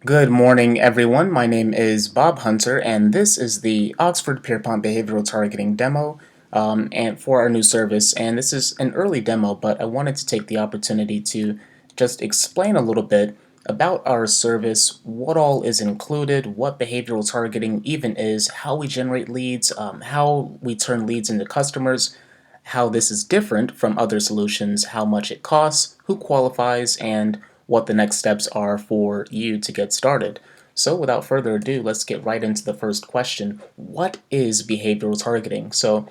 Good morning, everyone. My name is Bob Hunter, and this is the Oxford Pierpont Behavioral Targeting demo and for our new service. And this is an early demo, but I wanted to take the opportunity to just explain a little bit about our service, what all is included, what behavioral targeting even is, how we generate leads, how we turn leads into customers, how this is different from other solutions, how much it costs, who qualifies, and what the next steps are for you to get started. So without further ado, let's get right into the first question. What is behavioral targeting? So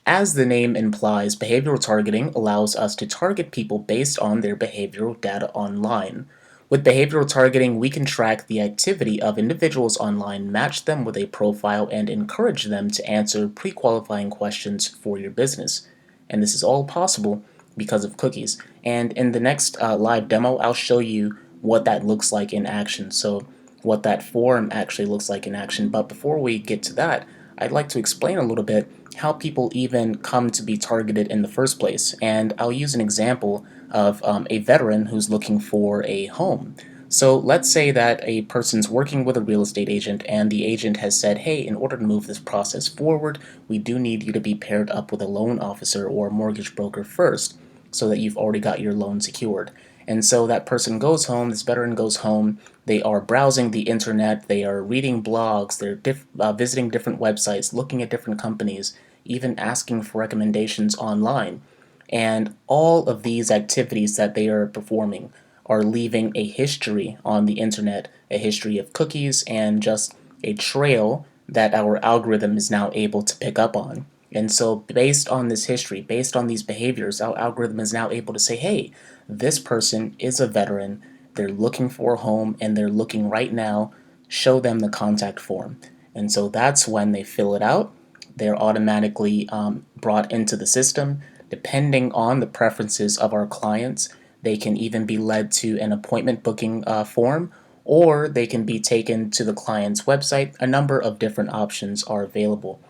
as the name implies, behavioral targeting allows us to target people based on their behavioral data online. With behavioral targeting, we can track the activity of individuals online, match them with a profile, and encourage them to answer pre-qualifying questions for your business. And this is all possible because of cookies. And in the next live demo, I'll show you what that looks like in action. So what that form actually looks like in action. But before we get to that, I'd like to explain a little bit how people even come to be targeted in the first place. And I'll use an example of a veteran who's looking for a home. So let's say that a person's working with a real estate agent and the agent has said, hey, in order to move this process forward, we do need you to be paired up with a loan officer or a mortgage broker first so that you've already got your loan secured. And so that person goes home, this veteran goes home, they are browsing the internet, they are reading blogs, they're visiting different websites, looking at different companies, even asking for recommendations online. And all of these activities that they are performing are leaving a history on the internet, a history of cookies, and just a trail that our algorithm is now able to pick up on. And so, based on this history, based on these behaviors, our algorithm is now able to say, hey, this person is a veteran, they're looking for a home, and they're looking right now, show them the contact form. And so that's when they fill it out, they're automatically brought into the system. Depending on the preferences of our clients, they can even be led to an appointment booking form, or they can be taken to the client's website. A number of different options are available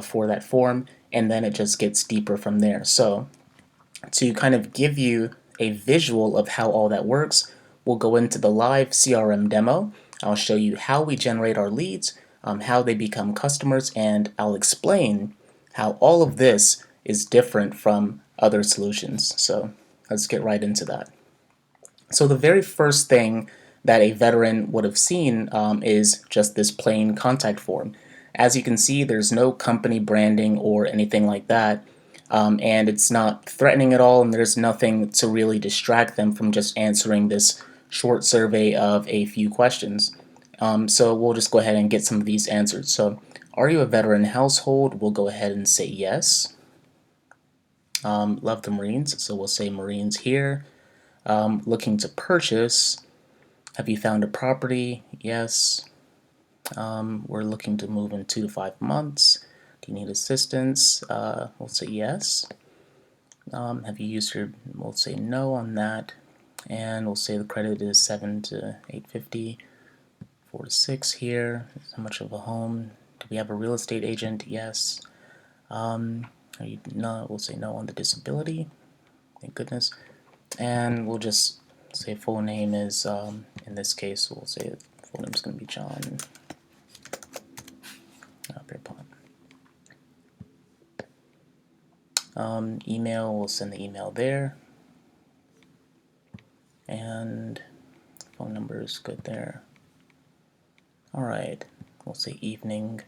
for that form, and then it just gets deeper from there. So to kind of give you a visual of how all that works, we'll go into the live CRM demo. I'll show you how we generate our leads, how they become customers, and I'll explain how all of this is different from other solutions. So let's get right into that. So the very first thing that a veteran would have seen is just this plain contact form. As you can see, there's no company branding or anything like that, and it's not threatening at all, and there's nothing to really distract them from just answering this short survey of a few questions. So we'll just go ahead and get some of these answered. So, are you a veteran household? We'll go ahead and say yes. Love the Marines, so we'll say Marines here. Looking to purchase. Have you found a property? Yes. We're looking to move in 2 to 5 months. Do you need assistance? We'll say yes. Have you used your, we'll say no on that. And we'll say the credit is 7 to 850, 4 to 6 here. How much of a home? Do we have a real estate agent? Yes. Are you, no, we'll say no on the disability. Thank goodness. And we'll just say full name is, in this case, we'll say full name is going to be John Pierpont. Email, we'll send the email there. And phone number is good there. Alright, we'll say evening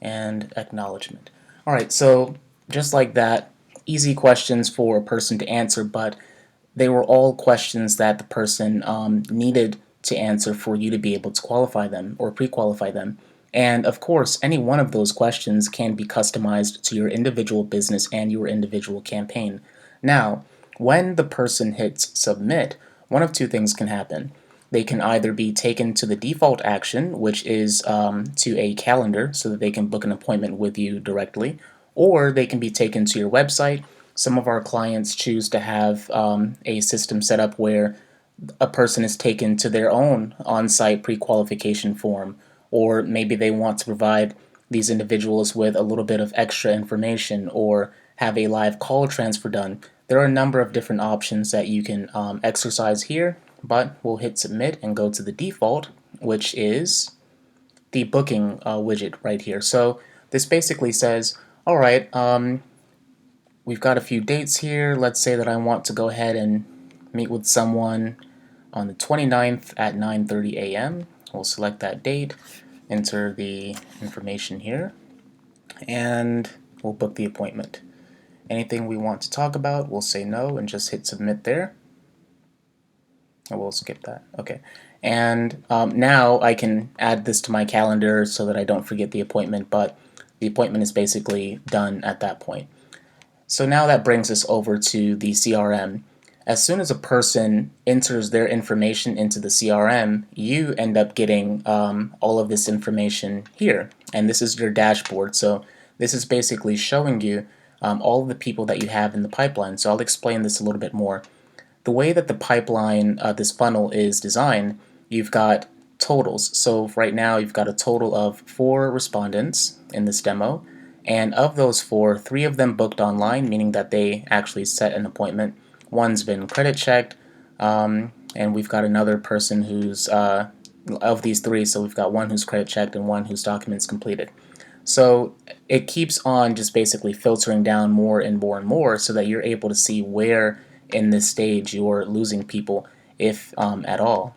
and acknowledgement. Alright, so just like that, easy questions for a person to answer, but they were all questions that the person needed to answer for you to be able to qualify them or pre-qualify them. And of course, any one of those questions can be customized to your individual business and your individual campaign. Now, when the person hits submit, one of two things can happen. They can either be taken to the default action, which is to a calendar so that they can book an appointment with you directly, or they can be taken to your website. Some of our clients choose to have a system set up where a person is taken to their own on-site pre-qualification form, or maybe they want to provide these individuals with a little bit of extra information or have a live call transfer done. There are a number of different options that you can exercise here, but we'll hit submit and go to the default, which is the booking widget right here. So this basically says, all right, we've got a few dates here. Let's say that I want to go ahead and meet with someone on the 29th at 9:30 a.m. We'll select that date, enter the information here, and we'll book the appointment. Anything we want to talk about, we'll say no and just hit submit there. Oh, we'll skip that. Okay. And now I can add this to my calendar so that I don't forget the appointment, but the appointment is basically done at that point. So now that brings us over to the CRM. As soon as a person enters their information into the CRM, you end up getting all of this information here. And this is your dashboard. So this is basically showing you all of the people that you have in the pipeline. So I'll explain this a little bit more. The way that the pipeline, this funnel is designed, you've got totals. So right now you've got a total of 4 respondents in this demo. And of those 4, 3 of them booked online, meaning that they actually set an appointment. One's been credit checked, and we've got another person who's, of these 3, so we've got one who's credit checked and one whose document's completed. So it keeps on just basically filtering down more and more and more so that you're able to see where in this stage you're losing people, if at all.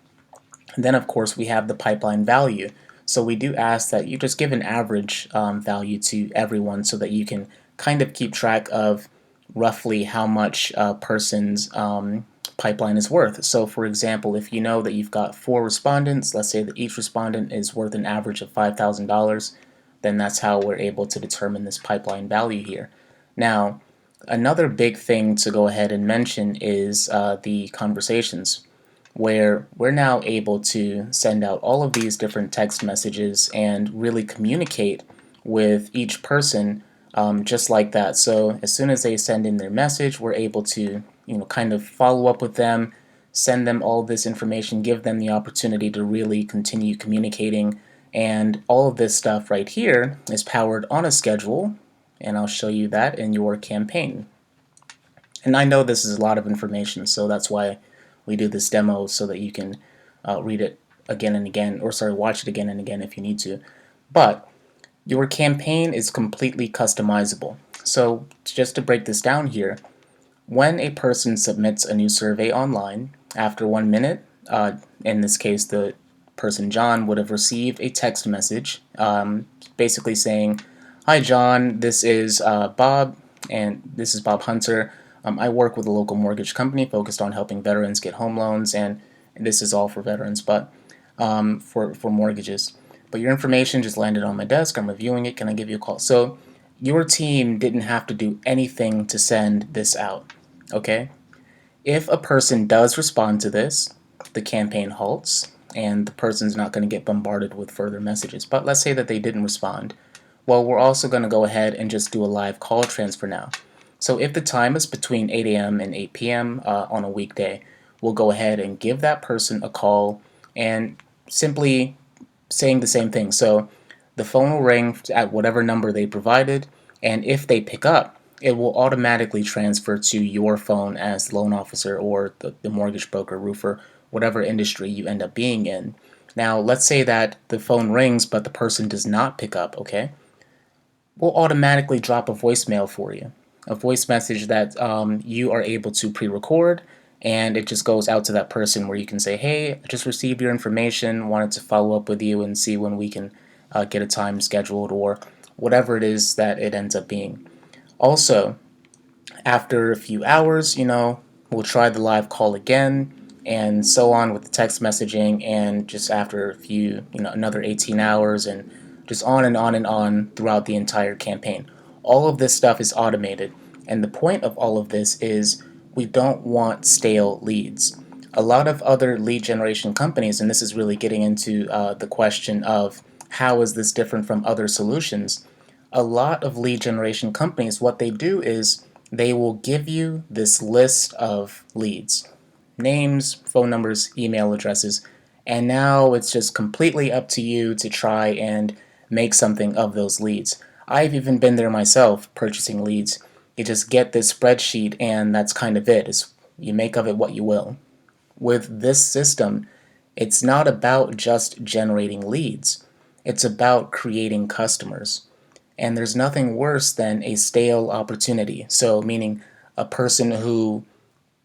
And then of course we have the pipeline value. So we do ask that you just give an average value to everyone so that you can kind of keep track of roughly how much a person's pipeline is worth. So for example, if you know that you've got 4 respondents, let's say that each respondent is worth an average of $5,000, then that's how we're able to determine this pipeline value here. Now, another big thing to go ahead and mention is the conversations, where we're now able to send out all of these different text messages and really communicate with each person just like that. So as soon as they send in their message, we're able to, kind of follow up with them, send them all this information, give them the opportunity to really continue communicating. And all of this stuff right here is powered on a schedule, and I'll show you that in your campaign. And I know this is a lot of information, so that's why we do this demo, so that you can read it again and again, or sorry, watch it again and again if you need to. But your campaign is completely customizable. So just to break this down here, when a person submits a new survey online, after 1 minute, in this case the person John would have received a text message basically saying, "Hi John, this is Bob, and this is Bob Hunter. I work with a local mortgage company focused on helping veterans get home loans, and this is all for veterans, but for mortgages. But your information just landed on my desk. I'm reviewing it. Can I give you a call?" So your team didn't have to do anything to send this out, okay? If a person does respond to this, the campaign halts, and the person's not going to get bombarded with further messages. But let's say that they didn't respond. Well, we're also going to go ahead and just do a live call transfer now. So if the time is between 8 a.m. and 8 p.m. On a weekday, we'll go ahead and give that person a call and simply saying the same thing. So the phone will ring at whatever number they provided, and if they pick up, it will automatically transfer to your phone as the loan officer or the mortgage broker, roofer, whatever industry you end up being in. Now, let's say that the phone rings but the person does not pick up, okay? We'll automatically drop a voicemail for you, a voice message that you are able to pre-record, and it just goes out to that person where you can say, "Hey, I just received your information, wanted to follow up with you and see when we can get a time scheduled," or whatever it is that it ends up being. Also, after a few hours, we'll try the live call again, and so on with the text messaging, and just after a few, another 18 hours, and just on and on and on throughout the entire campaign. All of this stuff is automated, and the point of all of this is we don't want stale leads. A lot of other lead generation companies, and this is really getting into the question of how is this different from other solutions. A lot of lead generation companies, what they do is they will give you this list of leads, names, phone numbers, email addresses, and now it's just completely up to you to try and make something of those leads. I've even been there myself, purchasing leads. You just get this spreadsheet and that's kind of it. You make of it what you will. With this system, It's not about just generating leads. It's about creating customers. And there's nothing worse than a stale opportunity. So, meaning a person who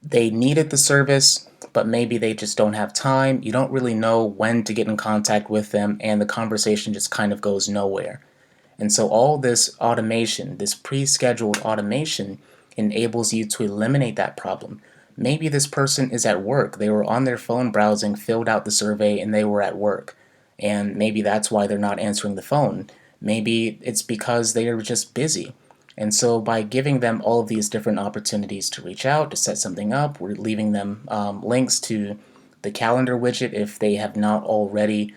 they needed the service, but maybe they just don't have time. You don't really know when to get in contact with them, and the conversation just kind of goes nowhere. And so all this automation, this pre-scheduled automation, enables you to eliminate that problem. Maybe this person is at work. They were on their phone browsing, filled out the survey, and they were at work. And maybe that's why they're not answering the phone. Maybe it's because they are just busy. And so by giving them all of these different opportunities to reach out, to set something up, we're leaving them links to the calendar widget if they have not already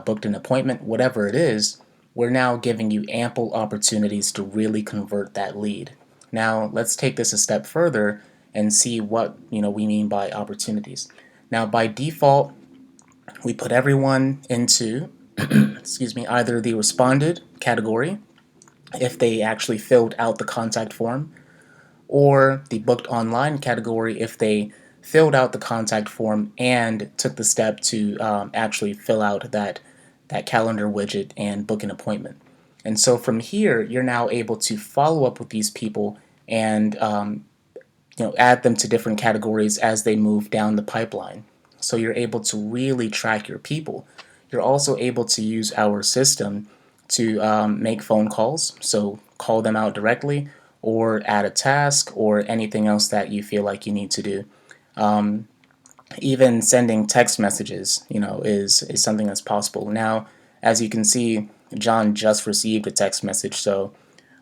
booked an appointment, whatever it is, we're now giving you ample opportunities to really convert that lead. Now let's take this a step further and see what we mean by opportunities. Now by default, we put everyone into excuse me, either the responded category if they actually filled out the contact form, or the booked online category if they filled out the contact form and took the step to actually fill out that calendar widget and book an appointment. And so from here, you're now able to follow up with these people and add them to different categories as they move down the pipeline. So you're able to really track your people. You're also able to use our system to make phone calls, so call them out directly, or add a task, or anything else that you feel like you need to do. Even sending text messages, is something that's possible. Now, as you can see, John just received a text message, so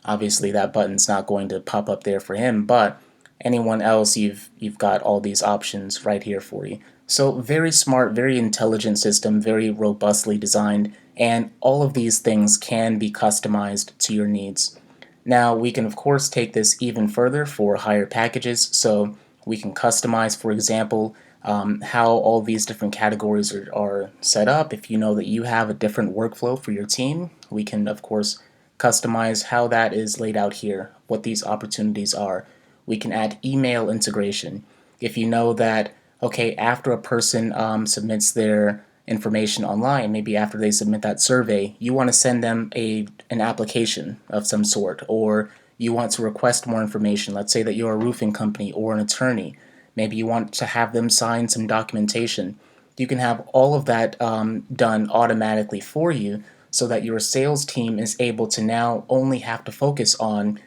obviously that button's not going to pop up there for him, but anyone else, you've got all these options right here for you. So very smart, very intelligent system, very robustly designed, and all of these things can be customized to your needs. Now we can of course take this even further for higher packages, so we can customize, for example, how all these different categories are set up. If you know that you have a different workflow for your team, we can of course customize how that is laid out here, what these opportunities are. We can add email integration. If you know that, okay, after a person submits their information online, maybe after they submit that survey, you want to send them an application of some sort, or you want to request more information. Let's say that you're a roofing company or an attorney. Maybe you want to have them sign some documentation. You can have all of that done automatically for you, so that your sales team is able to now only have to focus on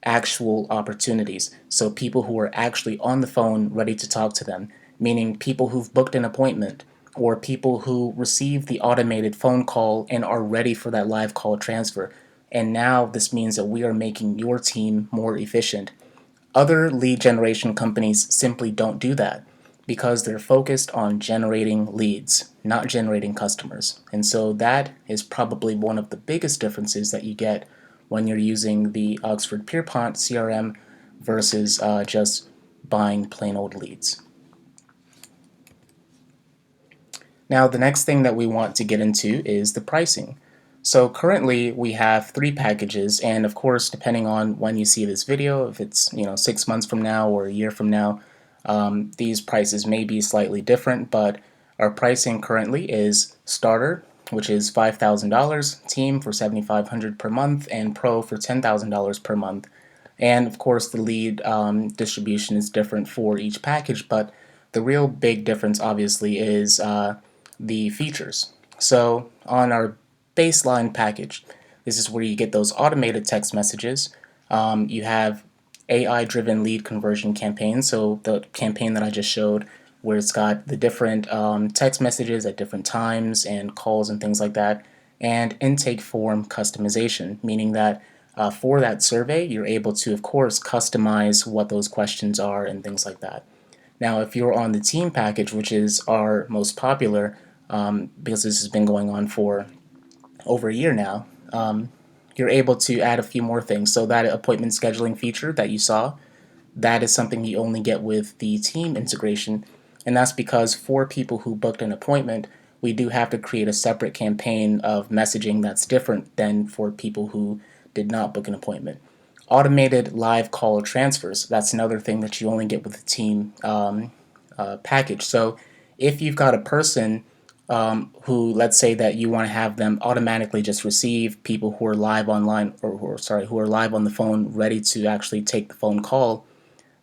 actual opportunities. So people who are actually on the phone ready to talk to them, meaning people who've booked an appointment, or people who receive the automated phone call and are ready for that live call transfer. And now this means that we are making your team more efficient. Other lead generation companies simply don't do that because they're focused on generating leads, not generating customers. And so that is probably one of the biggest differences that you get when you're using the Oxford Pierpont CRM versus just buying plain old leads. Now the next thing that we want to get into is the pricing. So currently we have 3 packages, and of course depending on when you see this video, if it's 6 months from now or a year from now, these prices may be slightly different, but our pricing currently is Starter, which is $5,000, Team for $7,500 per month, and Pro for $10,000 per month. And of course the lead distribution is different for each package, but the real big difference obviously is the features. So on our baseline package, this is where you get those automated text messages. You have AI-driven lead conversion campaigns, so the campaign that I just showed, where it's got the different text messages at different times and calls and things like that, and intake form customization, meaning that for that survey, you're able to, of course, customize what those questions are and things like that. Now, if you're on the team package, which is our most popular, because this has been going on for over a year now, you're able to add a few more things. So that appointment scheduling feature that you saw, that is something you only get with the team integration, and that's because for people who booked an appointment, we do have to create a separate campaign of messaging that's different than for people who did not book an appointment. Automated live call transfers, that's another thing that you only get with the team package. So if you've got a person who, let's say that you want to have them automatically just receive people who are live online, or who are live on the phone, ready to actually take the phone call.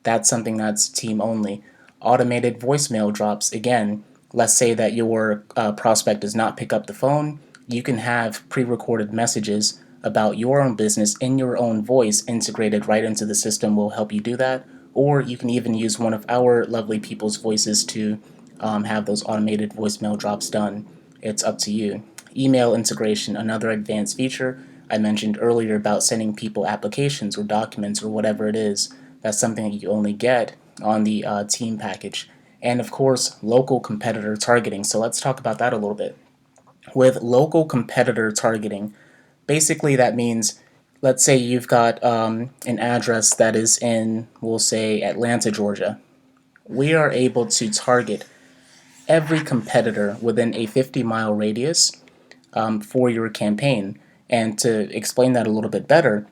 That's something that's team only. Automated voicemail drops, again, let's say that your prospect does not pick up the phone. You can have pre-recorded messages about your own business in your own voice integrated right into the system. Will help you do that. Or you can even use one of our lovely people's voices to have those automated voicemail drops done. It's up to you. Email integration, another advanced feature. I mentioned earlier about sending people applications or documents or whatever it is. That's something that you only get on the team package. And of course, local competitor targeting. So let's talk about that a little bit. With local competitor targeting, basically that means, let's say you've got an address that is in, we'll say, Atlanta, Georgia. We are able to target every competitor within a 50-mile radius for your campaign. And to explain that a little bit better,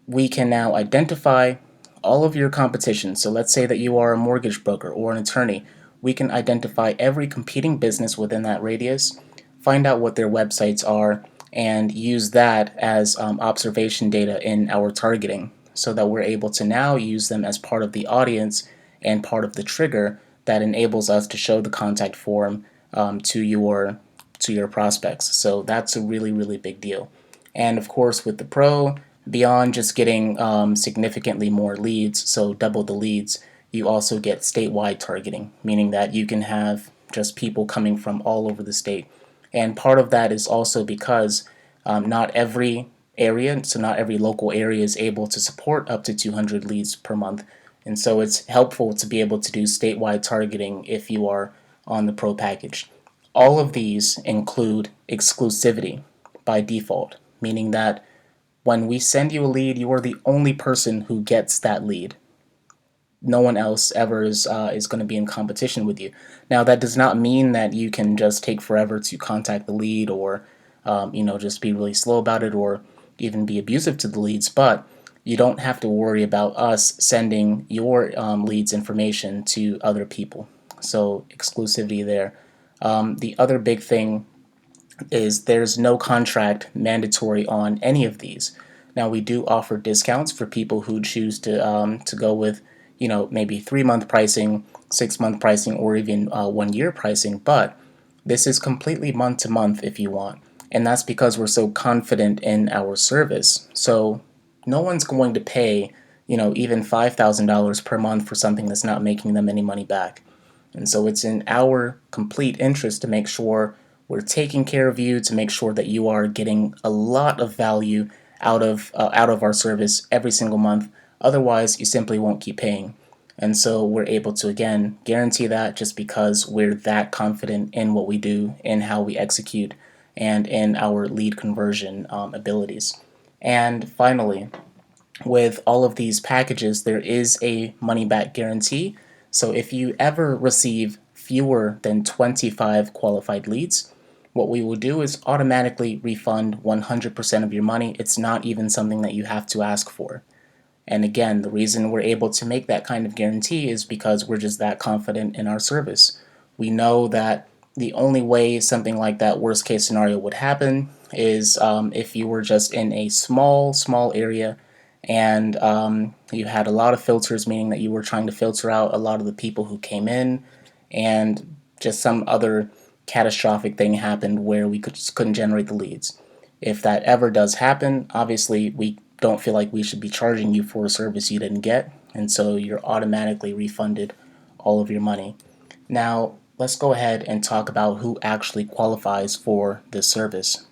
we can now identify all of your competition. So let's say that you are a mortgage broker or an attorney. We can identify every competing business within that radius, find out what their websites are, and use that as observation data in our targeting so that we're able to now use them as part of the audience and part of the trigger that enables us to show the contact form to your prospects. So that's a really, really big deal. And of course, with the Pro, beyond just getting significantly more leads, so double the leads, you also get statewide targeting, meaning that you can have just people coming from all over the state. And part of that is also because not every area, so not every local area is able to support up to 200 leads per month. And so it's helpful to be able to do statewide targeting if you are on the Pro package. All of these include exclusivity by default, meaning that when we send you a lead, you are the only person who gets that lead. No one else ever is going to be in competition with you. Now, that does not mean that you can just take forever to contact the lead, or just be really slow about it, or even be abusive to the leads. But you don't have to worry about us sending your leads information to other people. So exclusivity there. The other big thing is there's no contract mandatory on any of these. Now, we do offer discounts for people who choose to go with, maybe 3-month pricing, 6-month pricing, or even 1-year pricing. But this is completely month to month if you want, and that's because we're so confident in our service. So no one's going to pay, even $5,000 per month for something that's not making them any money back. And so it's in our complete interest to make sure we're taking care of you, to make sure that you are getting a lot of value out of our service every single month. Otherwise, you simply won't keep paying. And so we're able to, again, guarantee that just because we're that confident in what we do, in how we execute, and in our lead conversion abilities. And finally, with all of these packages, there is a money back guarantee. So if you ever receive fewer than 25 qualified leads, what we will do is automatically refund 100% of your money. It's not even something that you have to ask for. And again, the reason we're able to make that kind of guarantee is because we're just that confident in our service. We know that the only way something like that worst case scenario would happen is if you were just in a small area and you had a lot of filters, meaning that you were trying to filter out a lot of the people who came in, and just some other catastrophic thing happened where we just couldn't generate the leads. If that ever does happen, obviously we don't feel like we should be charging you for a service you didn't get, and so you're automatically refunded all of your money. Now, let's go ahead and talk about who actually qualifies for this service.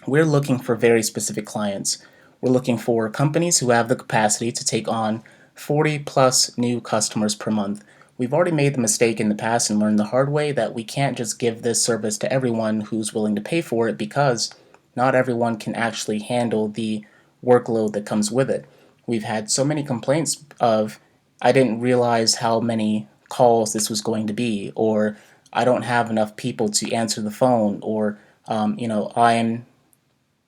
We're looking for very specific clients. We're looking for companies who have the capacity to take on 40 plus new customers per month. We've already made the mistake in the past and learned the hard way that we can't just give this service to everyone who's willing to pay for it, because not everyone can actually handle the workload that comes with it. We've had so many complaints of, I didn't realize how many calls this was going to be, or I don't have enough people to answer the phone, or I'm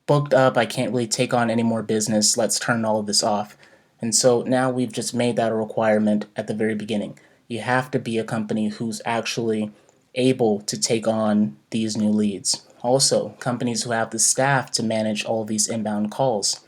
booked up, I can't really take on any more business, let's turn all of this off. And so now we've just made that a requirement at the very beginning. You have to be a company who's actually able to take on these new leads. Also, companies who have the staff to manage all of these inbound calls.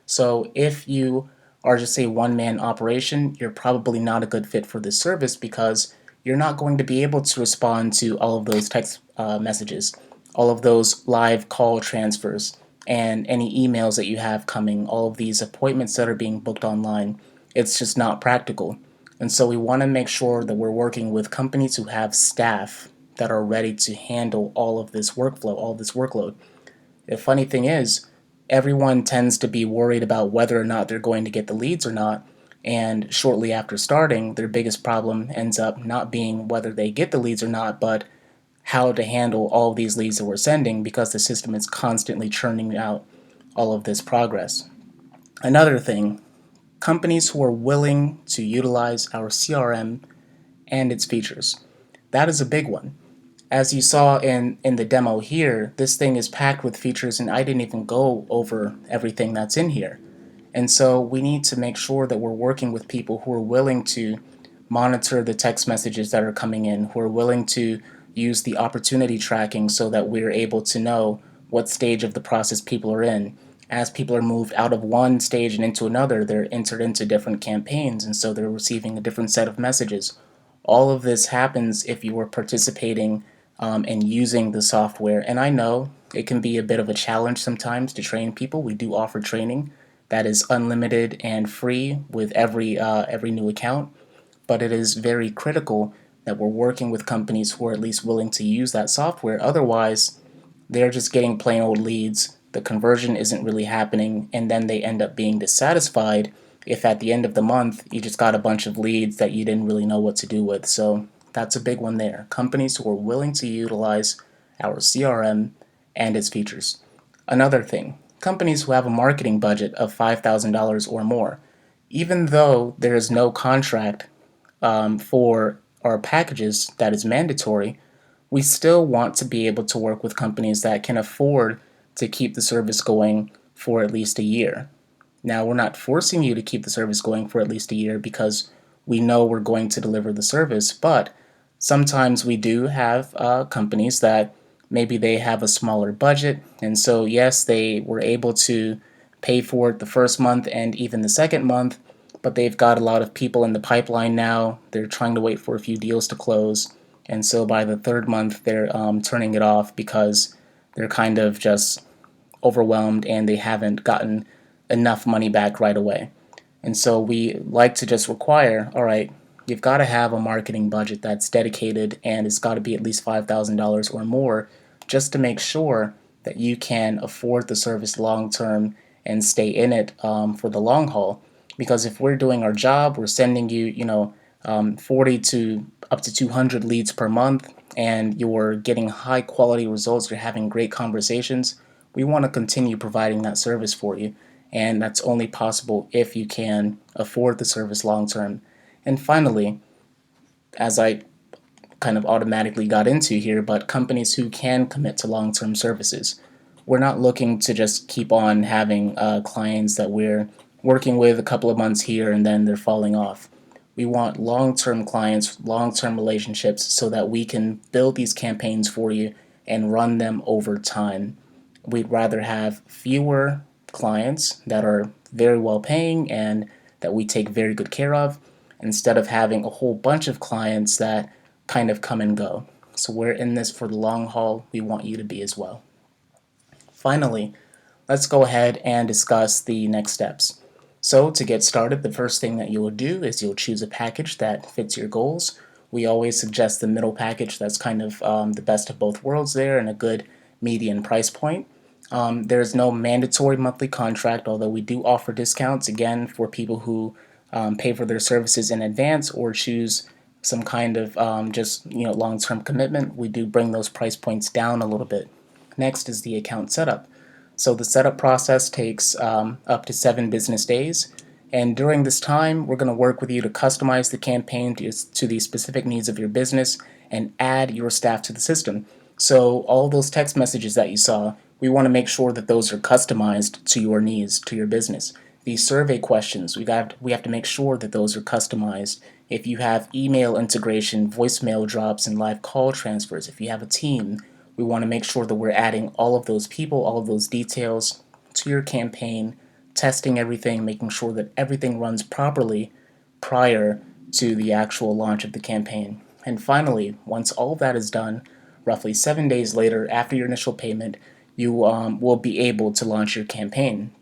So if you are just a one-man operation, you're probably not a good fit for this service because you're not going to be able to respond to all of those text messages, all of those live call transfers, and any emails that you have coming, all of these appointments that are being booked online. It's just not practical. And so we want to make sure that we're working with companies who have staff that are ready to handle all of this workflow, all of this workload. The funny thing is, everyone tends to be worried about whether or not they're going to get the leads or not. And shortly after starting, their biggest problem ends up not being whether they get the leads or not, but how to handle all of these leads that we're sending because the system is constantly churning out all of this progress. Another thing, companies who are willing to utilize our CRM and its features. That is a big one. As you saw in the demo here, this thing is packed with features and I didn't even go over everything that's in here. And so we need to make sure that we're working with people who are willing to monitor the text messages that are coming in, who are willing to use the opportunity tracking so that we're able to know what stage of the process people are in. As people are moved out of one stage and into another, they're entered into different campaigns, and so they're receiving a different set of messages. All of this happens if you are participating and using the software. And I know it can be a bit of a challenge sometimes to train people. We do offer training that is unlimited and free with every new account, but it is very critical that we're working with companies who are at least willing to use that software. Otherwise, they're just getting plain old leads. The conversion isn't really happening, and then they end up being dissatisfied if at the end of the month you just got a bunch of leads that you didn't really know what to do with. So that's a big one there. Companies who are willing to utilize our CRM and its features. Another thing, companies who have a marketing budget of $5,000 or more. Even though there is no contract for our packages that is mandatory, we still want to be able to work with companies that can afford to keep the service going for at least a year. Now, we're not forcing you to keep the service going for at least a year because we know we're going to deliver the service, but sometimes we do have companies that maybe they have a smaller budget, and so yes, they were able to pay for it the first month and even the second month, but they've got a lot of people in the pipeline now. They're trying to wait for a few deals to close, and so by the third month, they're turning it off because they're kind of just overwhelmed and they haven't gotten enough money back right away. And so we like to just require, all right, you've got to have a marketing budget that's dedicated and it's got to be at least $5,000 or more just to make sure that you can afford the service long term and stay in it for the long haul. Because if we're doing our job, we're sending you, 40 to up to 200 leads per month, and you're getting high quality results, you're having great conversations, we want to continue providing that service for you. And that's only possible if you can afford the service long term. And finally, as I kind of automatically got into here, but companies who can commit to long term services. We're not looking to just keep on having clients that we're working with a couple of months here and then they're falling off. We want long term clients, long term relationships so that we can build these campaigns for you and run them over time. We'd rather have fewer clients that are very well paying and that we take very good care of instead of having a whole bunch of clients that kind of come and go. So we're in this for the long haul. We want you to be as well. Finally, let's go ahead and discuss the next steps. So to get started, the first thing that you will do is you'll choose a package that fits your goals. We always suggest the middle package that's kind of the best of both worlds there and a good median price point. There's no mandatory monthly contract, although we do offer discounts, again, for people who pay for their services in advance or choose some kind of long-term commitment. We do bring those price points down a little bit. Next is the account setup. So the setup process takes up to 7 business days, and during this time we're going to work with you to customize the campaign to the specific needs of your business and add your staff to the system. So all those text messages that you saw, we want to make sure that those are customized to your needs, to your business. These survey questions, we have to make sure that those are customized If you have email integration, voicemail drops, and live call transfers, if you have a team, we want to make sure that we're adding all of those people, all of those details to your campaign, testing everything, making sure that everything runs properly prior to the actual launch of the campaign. And finally, once all of that is done, roughly 7 days later after your initial payment, you will be able to launch your campaign.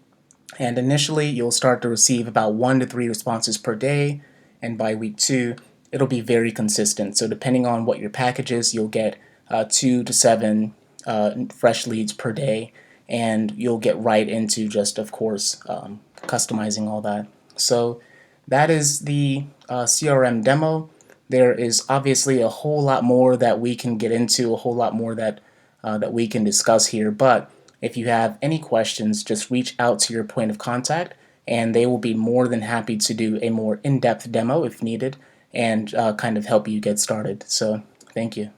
And initially, you'll start to receive about 1 to 3 responses per day, and by week 2, it'll be very consistent. So depending on what your package is, you'll get 2 to 7 fresh leads per day, and you'll get right into just, of course, customizing all that. So that is the CRM demo. There is obviously a whole lot more that we can get into, a whole lot more that we can discuss here, but if you have any questions, just reach out to your point of contact, and they will be more than happy to do a more in-depth demo if needed and kind of help you get started. So thank you.